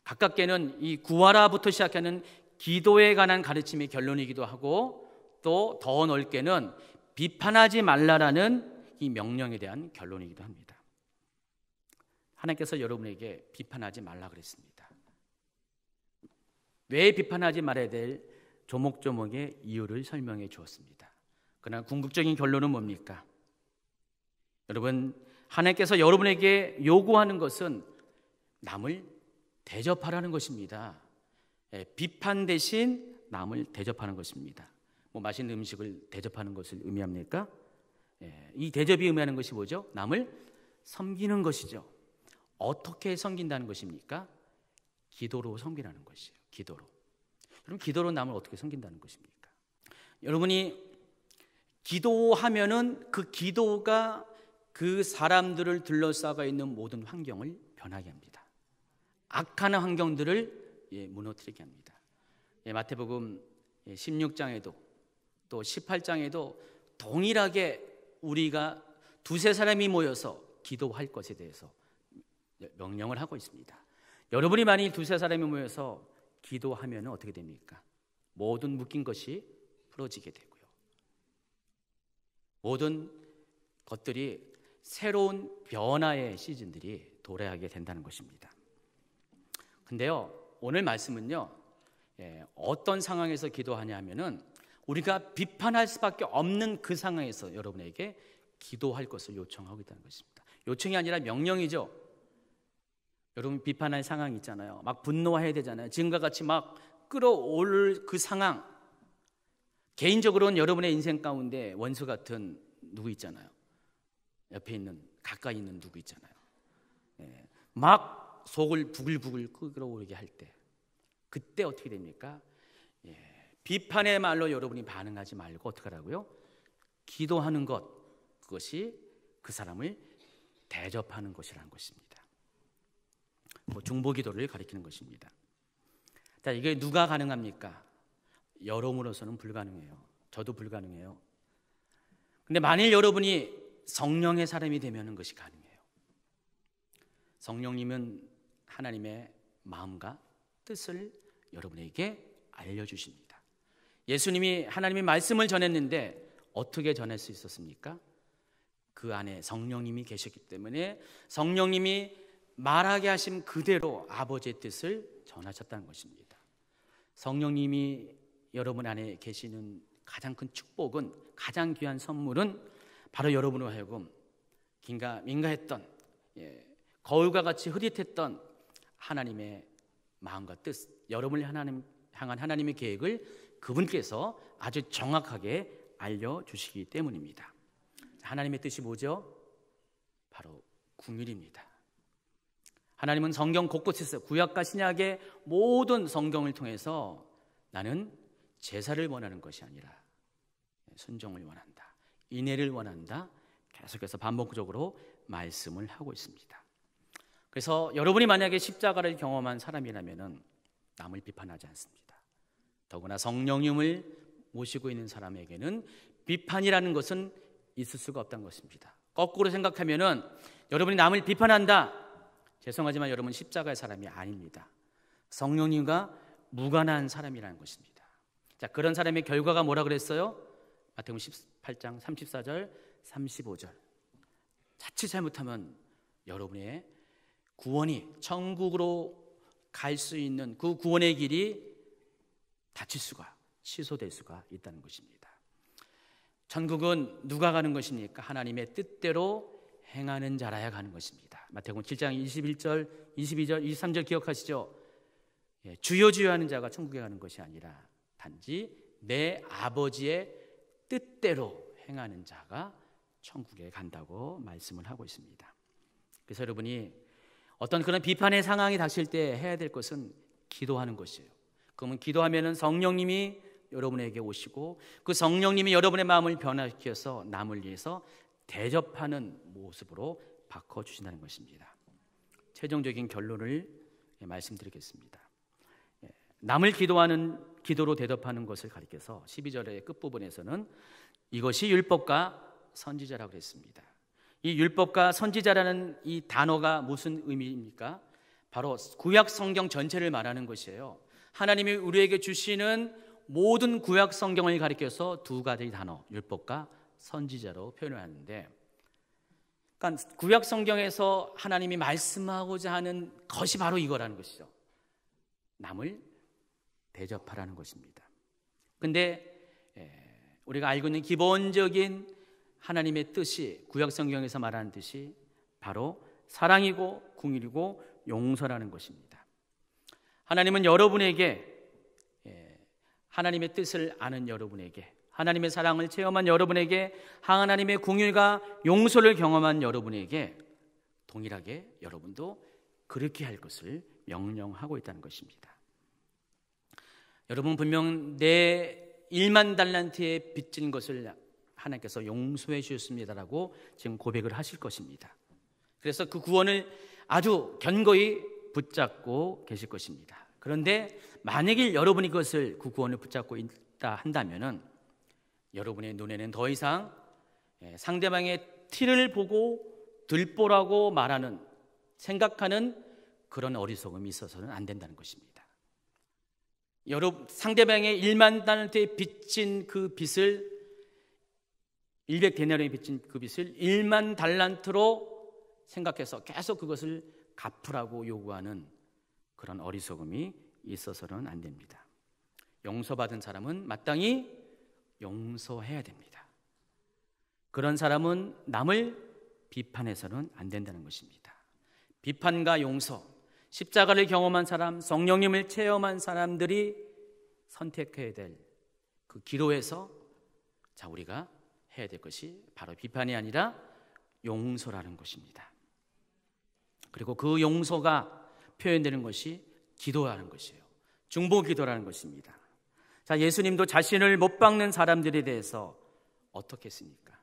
가깝게는 이 구하라부터 시작하는 기도에 관한 가르침의 결론이기도 하고, 또 더 넓게는 비판하지 말라라는 이 명령에 대한 결론이기도 합니다. 하나님께서 여러분에게 비판하지 말라 그랬습니다. 왜 비판하지 말아야 될 조목조목의 이유를 설명해 주었습니다. 그러나 궁극적인 결론은 뭡니까? 여러분, 하나님께서 여러분에게 요구하는 것은 남을 대접하라는 것입니다. 비판 대신 남을 대접하는 것입니다. 뭐 맛있는 음식을 대접하는 것을 의미합니까? 이 대접이 의미하는 것이 뭐죠? 남을 섬기는 것이죠. 어떻게 섬긴다는 것입니까? 기도로 섬기라는 것이에요. 기도로. 그럼 기도로 남을 어떻게 섬긴다는 것입니까? 여러분이 기도하면은 그 기도가 그 사람들을 둘러싸고 있는 모든 환경을 변하게 합니다. 악한 환경들을 무너뜨리게 합니다. 마태복음 16장에도 또 18장에도 동일하게 우리가 두세 사람이 모여서 기도할 것에 대해서 명령을 하고 있습니다. 여러분이 만일 두세 사람이 모여서 기도하면 어떻게 됩니까? 모든 묶인 것이 풀어지게 되고요. 모든 것들이 새로운 변화의 시즌들이 도래하게 된다는 것입니다. 근데요, 오늘 말씀은요, 어떤 상황에서 기도하냐 하면은 우리가 비판할 수밖에 없는 그 상황에서 여러분에게 기도할 것을 요청하고 있다는 것입니다. 요청이 아니라 명령이죠. 여러분 비판할 상황이 있잖아요. 막 분노해야 되잖아요. 지금과 같이 막 끌어올 그 상황, 개인적으로는 여러분의 인생 가운데 원수 같은 누구 있잖아요. 옆에 있는, 가까이 있는 누구 있잖아요. 막 속을 부글부글 끌어오르게 할 때, 그때 어떻게 됩니까? 비판의 말로 여러분이 반응하지 말고 어떻게 하라고요? 기도하는 것, 그것이 그 사람을 대접하는 것이라는 것입니다. 중보기도를 가리키는 것입니다. 자, 이게 누가 가능합니까? 여러분으로서는 불가능해요. 저도 불가능해요. 근데 만일 여러분이 성령의 사람이 되면 그것이 가능해요. 성령님은 하나님의 마음과 뜻을 여러분에게 알려주십니다. 예수님이 하나님의 말씀을 전했는데 어떻게 전할 수 있었습니까? 그 안에 성령님이 계셨기 때문에 성령님이 말하게 하신 그대로 아버지의 뜻을 전하셨다는 것입니다. 성령님이 여러분 안에 계시는 가장 큰 축복은, 가장 귀한 선물은 바로 여러분으로 하여금 민가했던, 거울과 같이 흐릿했던 하나님의 마음과 뜻, 여러분을 향한 하나님의 계획을 그분께서 아주 정확하게 알려주시기 때문입니다. 하나님의 뜻이 뭐죠? 바로 긍휼입니다. 하나님은 성경 곳곳에서 구약과 신약의 모든 성경을 통해서 나는 제사를 원하는 것이 아니라 순종을 원한다, 인애를 원한다, 계속해서 반복적으로 말씀을 하고 있습니다. 그래서 여러분이 만약에 십자가를 경험한 사람이라면 남을 비판하지 않습니다. 더구나 성령님을 모시고 있는 사람에게는 비판이라는 것은 있을 수가 없다는 것입니다. 거꾸로 생각하면은 여러분이 남을 비판한다, 죄송하지만 여러분 십자가의 사람이 아닙니다. 성령님과 무관한 사람이라는 것입니다. 자, 그런 사람의 결과가 뭐라 그랬어요? 마태복음 18장 34절 35절. 자칫 잘못하면 여러분의 구원이, 천국으로 갈 수 있는 그 구원의 길이 닫힐 수가, 취소될 수가 있다는 것입니다. 천국은 누가 가는 것입니까? 하나님의 뜻대로 행하는 자라야 가는 것입니다. 마태복음 7장 21절, 22절, 23절 기억하시죠? 주여 주여 하는 자가 천국에 가는 것이 아니라 단지 내 아버지의 뜻대로 행하는 자가 천국에 간다고 말씀을 하고 있습니다. 그래서 여러분이 어떤 그런 비판의 상황이 닥칠 때 해야 될 것은 기도하는 것이에요. 그러면 기도하면은 성령님이 여러분에게 오시고 그 성령님이 여러분의 마음을 변화시켜서 남을 위해서 대접하는 모습으로 바꿔주신다는 것입니다. 최종적인 결론을 말씀드리겠습니다. 남을 기도로 대접하는 것을 가리켜서 12절의 끝부분에서는 이것이 율법과 선지자라고 했습니다. 이 율법과 선지자라는 이 단어가 무슨 의미입니까? 바로 구약 성경 전체를 말하는 것이에요. 하나님이 우리에게 주시는 모든 구약 성경을 가리켜서 두 가지 단어, 율법과 선지자로 표현을 하는데, 그러니까 구약 성경에서 하나님이 말씀하고자 하는 것이 바로 이거라는 것이죠. 남을 대접하라는 것입니다. 근데 우리가 알고 있는 기본적인 하나님의 뜻이, 구약 성경에서 말하는 뜻이 바로 사랑이고 긍휼이고 용서라는 것입니다. 하나님은 여러분에게, 하나님의 뜻을 아는 여러분에게, 하나님의 사랑을 체험한 여러분에게, 하나님의 긍휼과 용서를 경험한 여러분에게 동일하게 여러분도 그렇게 할 것을 명령하고 있다는 것입니다. 여러분 분명 내 1만 달란트에 빚진 것을 하나님께서 용서해 주셨습니다라고 지금 고백을 하실 것입니다. 그래서 그 구원을 아주 견고히 붙잡고 계실 것입니다. 그런데 만약에 여러분이 그 구원을 붙잡고 있다 한다면은 여러분의 눈에는 더 이상 상대방의 티를 보고 들보라고 말하는, 생각하는 그런 어리석음이 있어서는 안 된다는 것입니다. 여러분 상대방의 1만 달란트에 빚진 그 빚을, 100데나리온에 빚진 그 빚을 1만 달란트로 생각해서 계속 그것을 갚으라고 요구하는 그런 어리석음이 있어서는 안 됩니다. 용서받은 사람은 마땅히 용서해야 됩니다. 그런 사람은 남을 비판해서는 안 된다는 것입니다. 비판과 용서, 십자가를 경험한 사람, 성령님을 체험한 사람들이 선택해야 될 그 기로에서 우리가 해야 될 것이 바로 비판이 아니라 용서라는 것입니다. 그리고 그 용서가 표현되는 것이 기도라는 것이에요. 중보 기도라는 것입니다. 예수님도 자신을 못 박는 사람들에 대해서 어떻게 했습니까?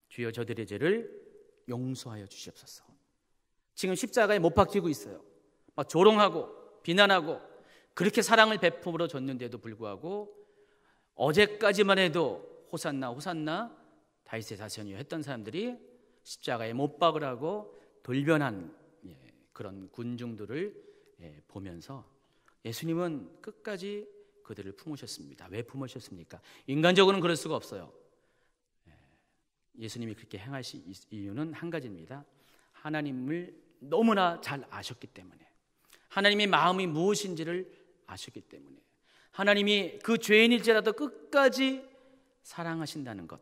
주여 저들의 죄를 용서하여 주시옵소서. 지금 십자가에 못 박히고 있어요. 막 조롱하고 비난하고 그렇게 사랑을 베풀어 줬는데도 불구하고 어제까지만 해도 호산나 호산나 다윗의 자손이여 했던 사람들이 십자가에 못 박으라고 돌변한 그런 군중들을 보면서 예수님은 끝까지 그들을 품으셨습니다. 왜 품으셨습니까? 인간적으로는 그럴 수가 없어요. 예수님이 그렇게 행하신 이유는 한 가지입니다. 하나님을 너무나 잘 아셨기 때문에, 하나님의 마음이 무엇인지를 아셨기 때문에, 하나님이 그 죄인일지라도 끝까지 사랑하신다는 것,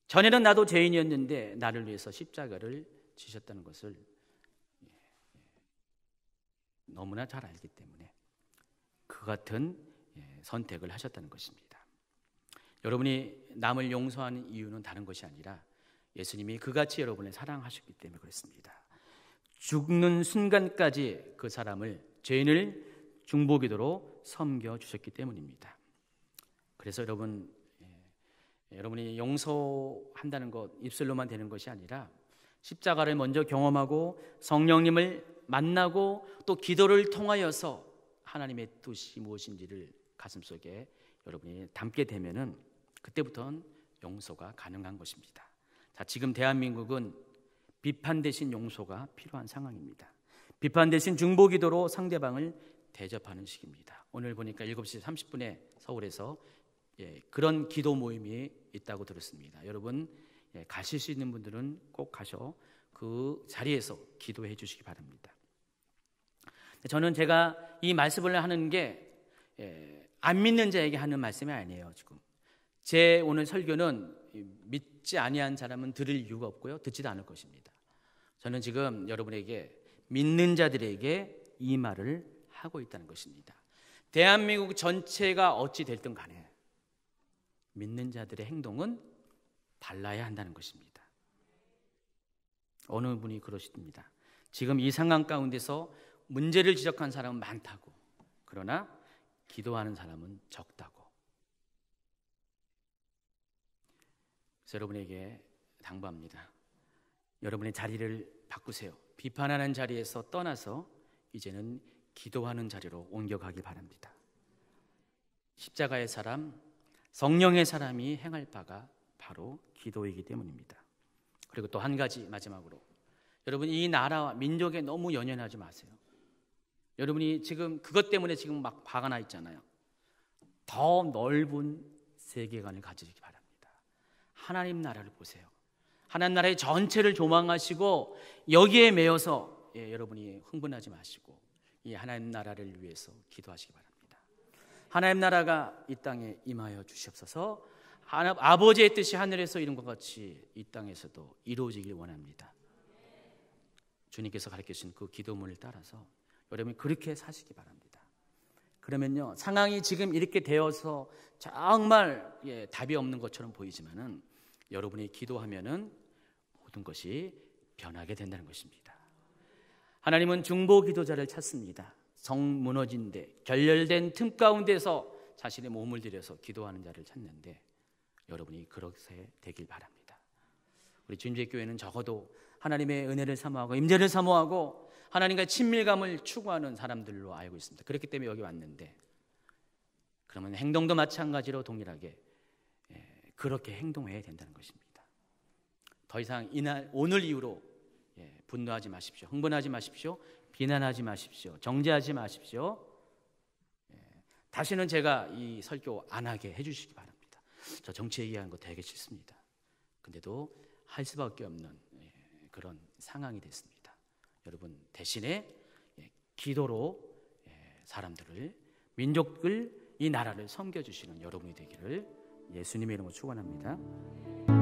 전에는 나도 죄인이었는데 나를 위해서 십자가를 지셨다는 것을 너무나 잘 알기 때문에 그 같은 선택을 하셨다는 것입니다. 여러분이 남을 용서하는 이유는 다른 것이 아니라 예수님이 그같이 여러분을 사랑하셨기 때문에 그렇습니다. 죽는 순간까지 그 사람을, 죄인을 중보기도로 섬겨주셨기 때문입니다. 그래서 여러분이 용서한다는 것 입술로만 되는 것이 아니라 십자가를 먼저 경험하고 성령님을 만나고 또 기도를 통하여서 하나님의 뜻이 무엇인지를 가슴속에 여러분이 담게 되면은 그때부터는 용서가 가능한 것입니다. 지금 대한민국은 비판 대신 용서가 필요한 상황입니다. 비판 대신 중보기도로 상대방을 대접하는 시기입니다. 오늘 보니까 7시 30분에 서울에서 그런 기도 모임이 있다고 들었습니다. 여러분 가실 수 있는 분들은 꼭 가셔 그 자리에서 기도해 주시기 바랍니다. 저는 제가 이 말씀을 하는 게 안 믿는 자에게 하는 말씀이 아니에요. 지금 제 오늘 설교는 믿지 아니한 사람은 들을 이유가 없고요, 듣지도 않을 것입니다. 저는 지금 여러분에게 믿는 자들에게 이 말을 하고 있다는 것입니다. 대한민국 전체가 어찌 됐든 간에 믿는 자들의 행동은 달라야 한다는 것입니다. 어느 분이 그러십니다. 지금 이 상황 가운데서 문제를 지적한 사람은 많다고, 그러나 기도하는 사람은 적다고. 그래서 여러분에게 당부합니다. 여러분의 자리를 바꾸세요. 비판하는 자리에서 떠나서 이제는 기도하는 자리로 옮겨가길 바랍니다. 십자가의 사람, 성령의 사람이 행할 바가 바로 기도이기 때문입니다. 그리고 또 한 가지 마지막으로, 여러분 이 나라와 민족에 너무 연연하지 마세요. 여러분이 지금 그것 때문에 지금 막 화가 나 있잖아요. 더 넓은 세계관을 가지기 바랍니다. 하나님 나라를 보세요. 하나님 나라의 전체를 조망하시고 여기에 매여서 여러분이 흥분하지 마시고 이 하나님 나라를 위해서 기도하시기 바랍니다. 하나님 나라가 이 땅에 임하여 주시옵소서. 아버지의 뜻이 하늘에서 이룬 것 같이 이 땅에서도 이루어지길 원합니다. 주님께서 가르쳐주신 그 기도문을 따라서 여러분이 그렇게 사시기 바랍니다. 그러면요, 상황이 지금 이렇게 되어서 정말 답이 없는 것처럼 보이지만은 여러분이 기도하면은 모든 것이 변하게 된다는 것입니다. 하나님은 중보 기도자를 찾습니다. 성 무너진 데, 결렬된 틈 가운데서 자신의 몸을 들여서 기도하는 자를 찾는데 여러분이 그렇게 되길 바랍니다. 우리 주님의 교회는 적어도 하나님의 은혜를 사모하고 임재를 사모하고 하나님과 친밀감을 추구하는 사람들로 알고 있습니다. 그렇기 때문에 여기 왔는데, 그러면 행동도 마찬가지로 동일하게 그렇게 행동해야 된다는 것입니다. 더 이상 오늘 이후로 분노하지 마십시오. 흥분하지 마십시오. 비난하지 마십시오. 정죄하지 마십시오. 다시는 제가 이 설교 안 하게 해주시기 바랍니다. 저 정치 얘기하는 거 되게 싫습니다. 근데도 할 수밖에 없는 그런 상황이 됐습니다. 여러분 대신에 기도로 사람들을, 민족을, 이 나라를 섬겨주시는 여러분이 되기를 예수님의 이름으로 축원합니다.